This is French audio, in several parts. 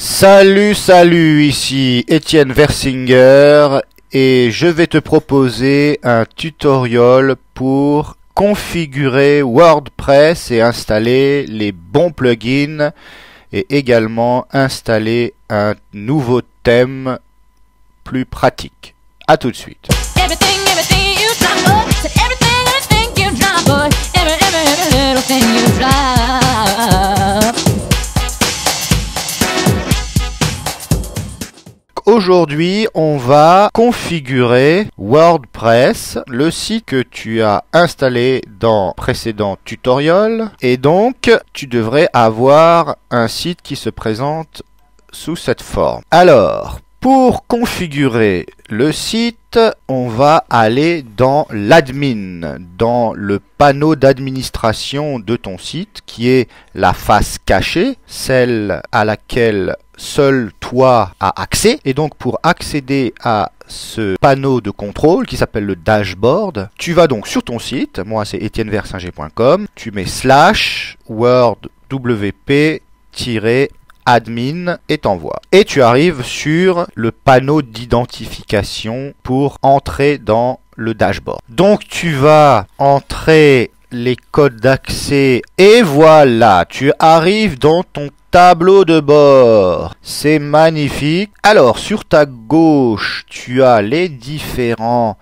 Salut, ici Étienne Versinger et je vais te proposer un tutoriel pour configurer WordPress et installer les bons plugins et également installer un nouveau thème plus pratique. À tout de suite. Aujourd'hui, on va configurer WordPress, le site que tu as installé dans précédent tutoriel. Et donc, tu devrais avoir un site qui se présente sous cette forme. Alors, pour configurer le site, on va aller dans l'admin, dans le panneau d'administration de ton site, qui est la face cachée, celle à laquelle seul toi as accès. Et donc pour accéder à ce panneau de contrôle qui s'appelle le dashboard, tu vas donc sur ton site, moi c'est etienneversinger.com, tu mets /wordwp-admin et t'envoies. Et tu arrives sur le panneau d'identification pour entrer dans le dashboard. Donc tu vas entrer les codes d'accès et voilà, tu arrives dans ton tableau de bord. C'est magnifique. Alors, sur ta gauche, tu as les différents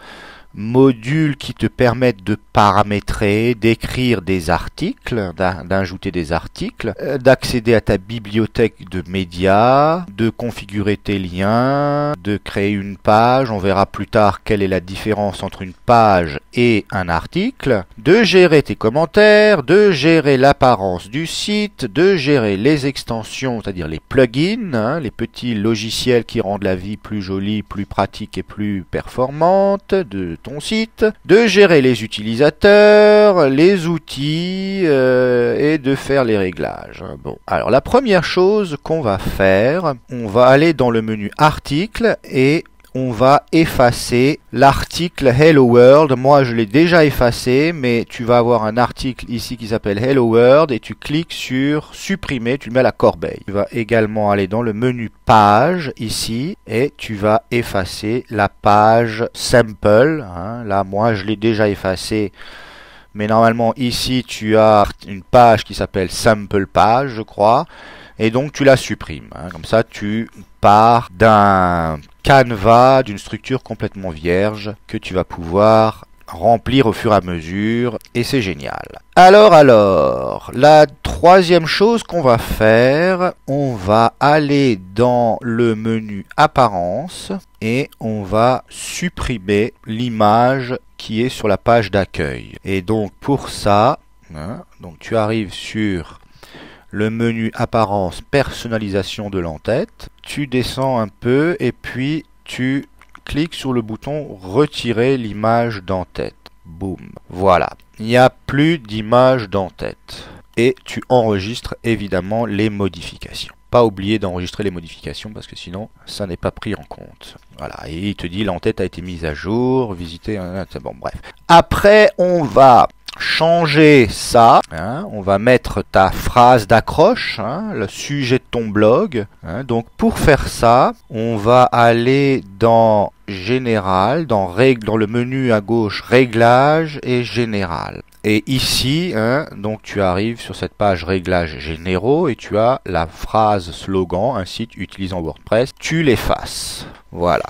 modules qui te permettent de paramétrer, d'écrire des articles, d'ajouter des articles, d'accéder à ta bibliothèque de médias, de configurer tes liens, de créer une page. On verra plus tard quelle est la différence entre une page et un article, de gérer tes commentaires, de gérer l'apparence du site, de gérer les extensions, c'est-à-dire les plugins, les petits logiciels qui rendent la vie plus jolie, plus pratique et plus performante de ton site, de gérer les utilisateurs, les outils et de faire les réglages. Bon, alors la première chose qu'on va faire, on va aller dans le menu article et on va effacer l'article Hello World. Moi je l'ai déjà effacé, mais tu vas avoir un article ici qui s'appelle Hello World et tu cliques sur supprimer, tu le mets à la corbeille. Tu vas également aller dans le menu page ici et tu vas effacer la page sample. Là moi je l'ai déjà effacé, mais normalement ici tu as une page qui s'appelle sample page je crois. Et donc tu la supprimes. Comme ça tu pars d'un canevas, d'une structure complètement vierge que tu vas pouvoir remplir au fur et à mesure. Et c'est génial. Alors, la troisième chose qu'on va faire, on va aller dans le menu apparence et on va supprimer l'image qui est sur la page d'accueil. Et donc pour ça, donc tu arrives sur le menu apparence personnalisation de l'entête, tu descends un peu et puis tu cliques sur le bouton retirer l'image d'entête. Boum, voilà, il n'y a plus d'image d'entête et tu enregistres évidemment les modifications. Pas oublier d'enregistrer les modifications parce que sinon ça n'est pas pris en compte. Voilà, et il te dit l'entête a été mise à jour, visiter, bon bref. Après on va changer ça, on va mettre ta phrase d'accroche, le sujet de ton blog. Donc pour faire ça, on va aller dans Général, dans le menu à gauche Réglages et Général. Et ici, donc tu arrives sur cette page Réglages généraux et tu as la phrase slogan, un site utilisant WordPress, tu l'effaces. Voilà.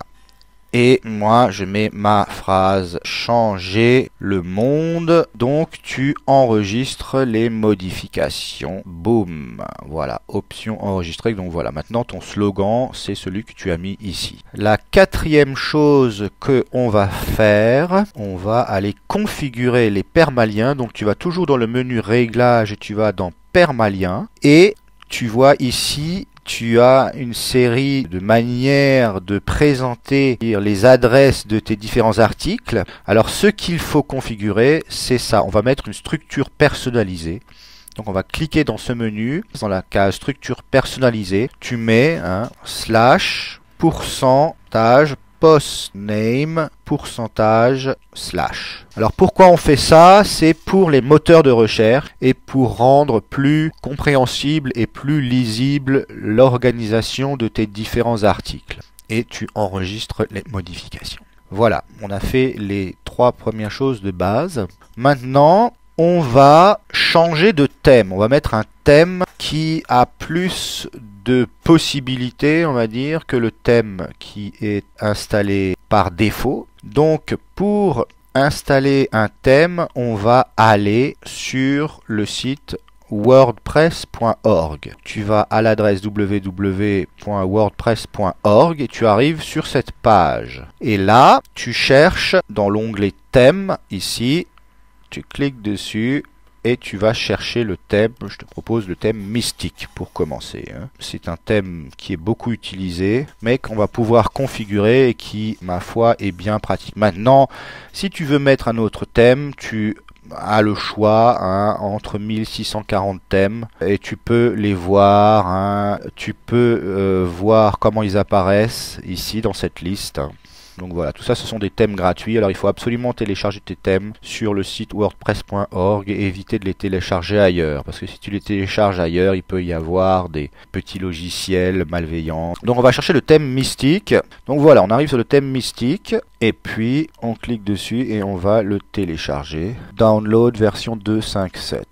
Et moi je mets ma phrase changer le monde, donc tu enregistres les modifications, boum, voilà, option enregistrer, donc voilà, maintenant ton slogan c'est celui que tu as mis ici. La quatrième chose que on va faire, on va aller configurer les permaliens, donc tu vas toujours dans le menu réglages et tu vas dans permaliens et tu vois ici tu as une série de manières de présenter les adresses de tes différents articles. Alors ce qu'il faut configurer, c'est ça. On va mettre une structure personnalisée. Donc on va cliquer dans ce menu, dans la case structure personnalisée. Tu mets /pourcentage postname pourcentage slash. Alors pourquoi on fait ça? C'est pour les moteurs de recherche et pour rendre plus compréhensible et plus lisible l'organisation de tes différents articles. Et tu enregistres les modifications. Voilà, on a fait les 3 premières choses de base. Maintenant, on va changer de thème. On va mettre un thème qui a plus de possibilités, on va dire, que le thème qui est installé par défaut. Donc, pour installer un thème, on va aller sur le site wordpress.org. Tu vas à l'adresse www.wordpress.org et tu arrives sur cette page. Et là, tu cherches dans l'onglet thème, ici, tu cliques dessus et tu vas chercher le thème. Je te propose le thème mystique pour commencer. C'est un thème qui est beaucoup utilisé, mais qu'on va pouvoir configurer et qui, ma foi, est bien pratique. Maintenant, si tu veux mettre un autre thème, tu a le choix entre 1640 thèmes et tu peux les voir, tu peux voir comment ils apparaissent ici dans cette liste. Donc voilà, tout ça ce sont des thèmes gratuits, alors il faut absolument télécharger tes thèmes sur le site wordpress.org et éviter de les télécharger ailleurs, parce que si tu les télécharges ailleurs, il peut y avoir des petits logiciels malveillants. Donc on va chercher le thème mystique. Donc voilà, on arrive sur le thème mystique, et puis on clique dessus et on va le télécharger. Download version 2.5.7.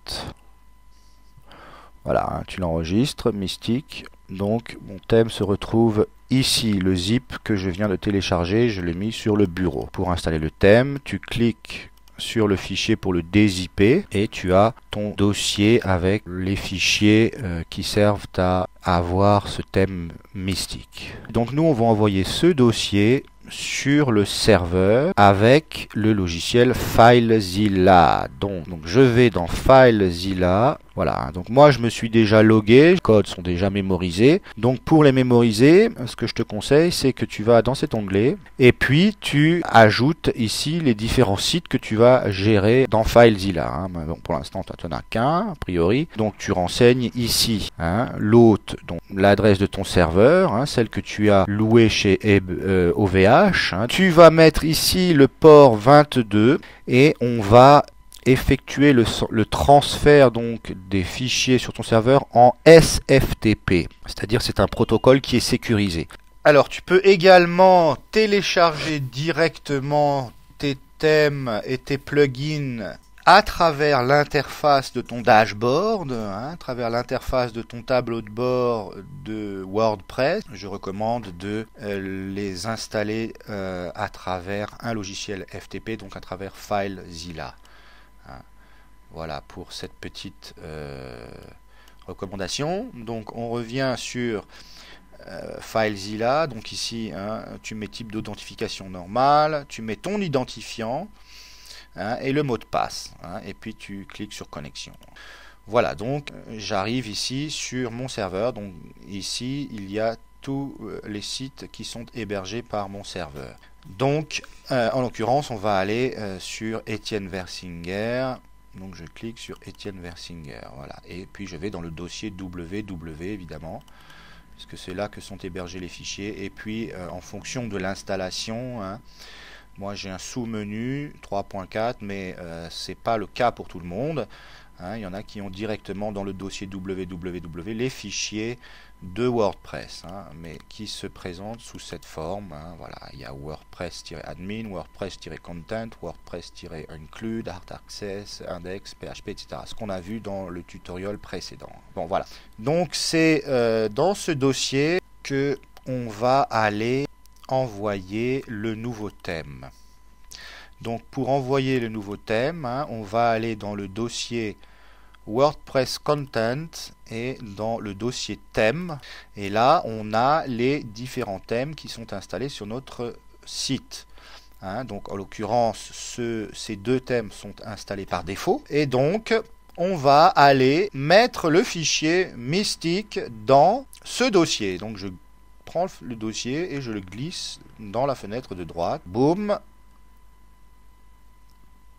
Voilà, tu l'enregistres, mystique. Donc mon thème se retrouve ici, le zip que je viens de télécharger, je l'ai mis sur le bureau. Pour installer le thème, tu cliques sur le fichier pour le dézipper et tu as ton dossier avec les fichiers qui servent à avoir ce thème mystique. Donc nous on va envoyer ce dossier sur le serveur avec le logiciel FileZilla. Donc je vais dans FileZilla. Voilà, donc moi je me suis déjà logué, les codes sont déjà mémorisés. Donc pour les mémoriser, ce que je te conseille, c'est que tu vas dans cet onglet et puis tu ajoutes ici les différents sites que tu vas gérer dans FileZilla. Donc pour l'instant, tu n'en as qu'un, a priori. Donc tu renseignes ici l'hôte, donc l'adresse de ton serveur, celle que tu as louée chez OVH. Tu vas mettre ici le port 22 et on va effectuer le transfert donc des fichiers sur ton serveur en SFTP, c'est-à-dire c'est un protocole qui est sécurisé. Alors tu peux également télécharger directement tes thèmes et tes plugins à travers l'interface de ton dashboard, à travers l'interface de ton tableau de bord de WordPress. Je recommande de les installer à travers un logiciel FTP, donc à travers FileZilla. Voilà pour cette petite recommandation. Donc on revient sur FileZilla. Donc ici, tu mets type d'authentification normal, tu mets ton identifiant et le mot de passe. Et puis tu cliques sur connexion. Voilà, donc j'arrive ici sur mon serveur. Donc ici, il y a tous les sites qui sont hébergés par mon serveur. Donc, en l'occurrence, on va aller sur Étienne Versinger. Donc je clique sur Étienne Versinger, voilà. Et puis je vais dans le dossier www évidemment, puisque c'est là que sont hébergés les fichiers. Et puis en fonction de l'installation, moi j'ai un sous-menu 3.4, mais c'est pas le cas pour tout le monde. Il y en a qui ont directement dans le dossier www les fichiers de WordPress, mais qui se présentent sous cette forme. Voilà, il y a WordPress-admin, WordPress-content, WordPress-include, hard access, index, PHP, etc. Ce qu'on a vu dans le tutoriel précédent. Bon, voilà. Donc c'est dans ce dossier que on va aller envoyer le nouveau thème. Donc pour envoyer le nouveau thème, on va aller dans le dossier WordPress Content et dans le dossier thème. Et là, on a les différents thèmes qui sont installés sur notre site. Donc en l'occurrence, ces deux thèmes sont installés par défaut. Et donc, on va aller mettre le fichier mystique dans ce dossier. Donc je prends le dossier et je le glisse dans la fenêtre de droite. Boum.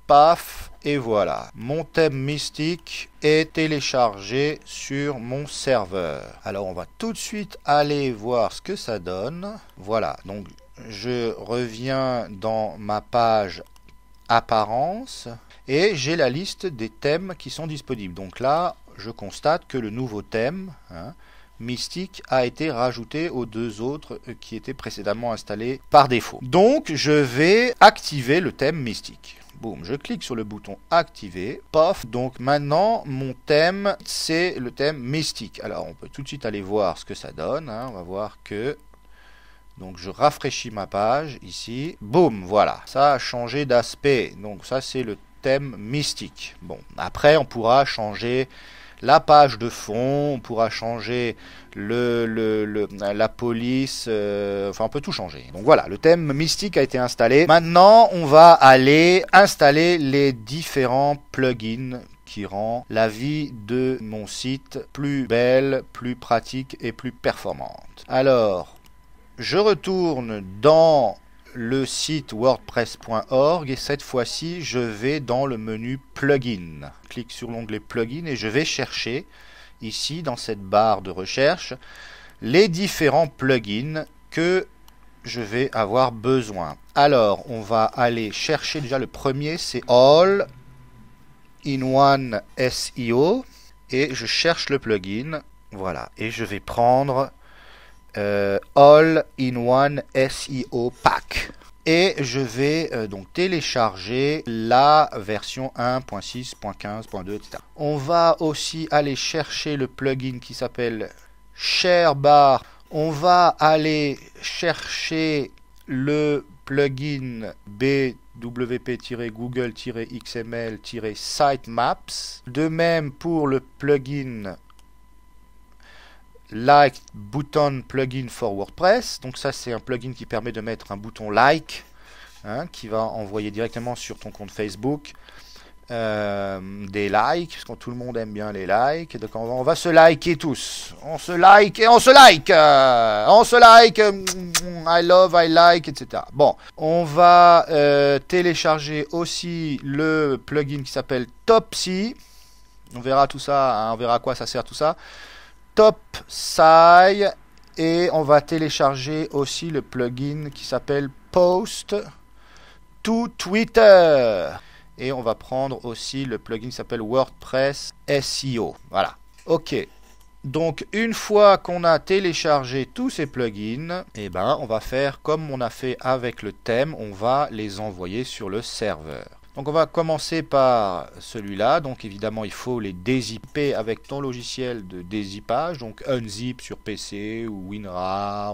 Paf, et voilà, mon thème mystique est téléchargé sur mon serveur. Alors on va tout de suite aller voir ce que ça donne. Voilà, donc je reviens dans ma page apparence et j'ai la liste des thèmes qui sont disponibles. Donc là, je constate que le nouveau thème, Mystique, a été rajouté aux deux autres qui étaient précédemment installés par défaut. Donc je vais activer le thème Mystique. Boum, je clique sur le bouton activer, pof, donc maintenant mon thème c'est le thème Mystique. Alors on peut tout de suite aller voir ce que ça donne, on va voir que, donc je rafraîchis ma page ici, boum, voilà, ça a changé d'aspect, donc ça c'est le thème Mystique. Bon, après on pourra changer la page de fond, on pourra changer la police, enfin on peut tout changer. Donc voilà, le thème Mystique a été installé. Maintenant, on va aller installer les différents plugins qui rendent la vie de mon site plus belle, plus pratique et plus performante. Alors, je retourne dans le site wordpress.org et cette fois-ci je vais dans le menu plugin. Je clique sur l'onglet plugin et je vais chercher ici dans cette barre de recherche les différents plugins que je vais avoir besoin. Alors on va aller chercher déjà le premier, c'est All-in-One SEO et je cherche le plugin, voilà, et je vais prendre All-in-One SEO Pack. Et je vais donc télécharger la version 1.6.15.2, etc. On va aussi aller chercher le plugin qui s'appelle ShareBar. On va aller chercher le plugin BWP-Google-XML-Sitemaps. De même pour le plugin Like Button Plugin for WordPress. Donc ça c'est un plugin qui permet de mettre un bouton like qui va envoyer directement sur ton compte Facebook des likes, parce que tout le monde aime bien les likes. Donc on va se liker tous. On se like et on se like. On se like. I love, I like, etc. Bon, on va télécharger aussi le plugin qui s'appelle Topsy. On verra tout ça, on verra à quoi ça sert tout ça. Topsy, et on va télécharger aussi le plugin qui s'appelle Post to Twitter, et on va prendre aussi le plugin qui s'appelle WordPress SEO. Voilà, ok. Donc une fois qu'on a téléchargé tous ces plugins, on va faire comme on a fait avec le thème, on va les envoyer sur le serveur. Donc on va commencer par celui-là. Donc évidemment il faut les dézipper avec ton logiciel de dézippage, donc Unzip sur PC ou WinRAR.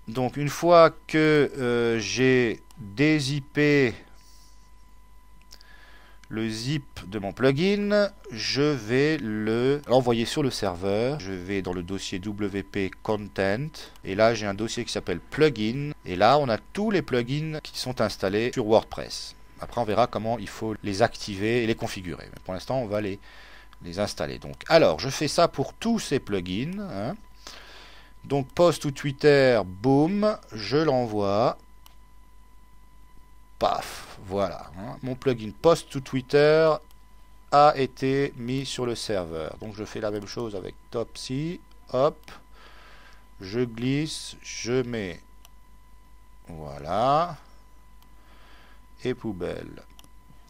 Donc une fois que j'ai dézippé le zip de mon plugin, je vais l'envoyer sur le serveur. Je vais dans le dossier WP Content et là j'ai un dossier qui s'appelle Plugin, et là on a tous les plugins qui sont installés sur WordPress. Après, on verra comment il faut les activer et les configurer. Mais pour l'instant, on va les installer. Donc, alors, je fais ça pour tous ces plugins. Donc, post to Twitter, boum, je l'envoie. Paf, voilà. Mon plugin post to Twitter a été mis sur le serveur. Donc, je fais la même chose avec Topsy. Hop, je glisse, je mets. Voilà. Et poubelle.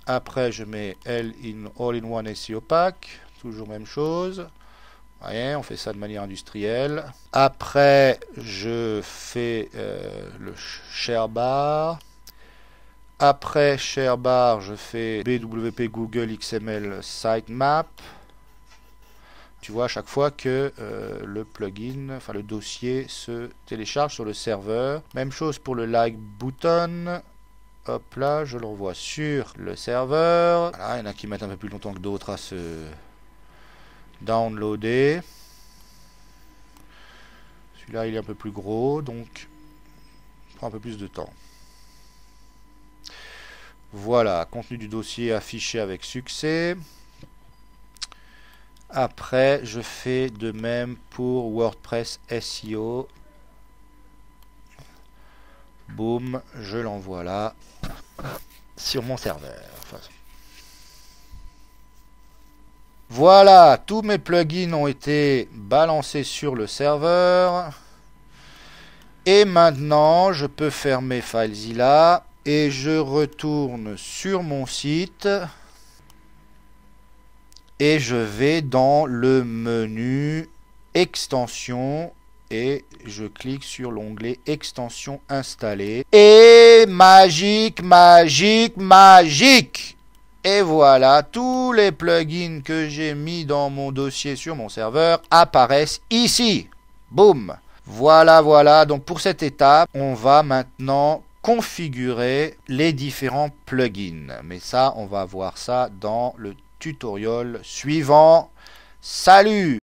Après je mets All-in-One SEO Pack, toujours même chose. Vous voyez, on fait ça de manière industrielle. Après je fais le ShareBar. Après ShareBar, je fais BWP Google XML Sitemap. Tu vois à chaque fois que le plugin, enfin le dossier se télécharge sur le serveur. Même chose pour le like button. Hop là, je l'envoie sur le serveur. Voilà, il y en a qui mettent un peu plus longtemps que d'autres à se downloader. Celui-là, il est un peu plus gros, donc il prend un peu plus de temps. Voilà, contenu du dossier affiché avec succès. Après, je fais de même pour WordPress SEO. Boum, je l'envoie là sur mon serveur. Voilà, tous mes plugins ont été balancés sur le serveur. Et maintenant, je peux fermer FileZilla et je retourne sur mon site et je vais dans le menu extension et je clique sur l'onglet extension installée. Et magique, magique, magique! Et voilà, tous les plugins que j'ai mis dans mon dossier sur mon serveur apparaissent ici. Boum! Voilà, voilà. Donc pour cette étape, on va maintenant configurer les différents plugins. Mais ça, on va voir ça dans le tutoriel suivant. Salut!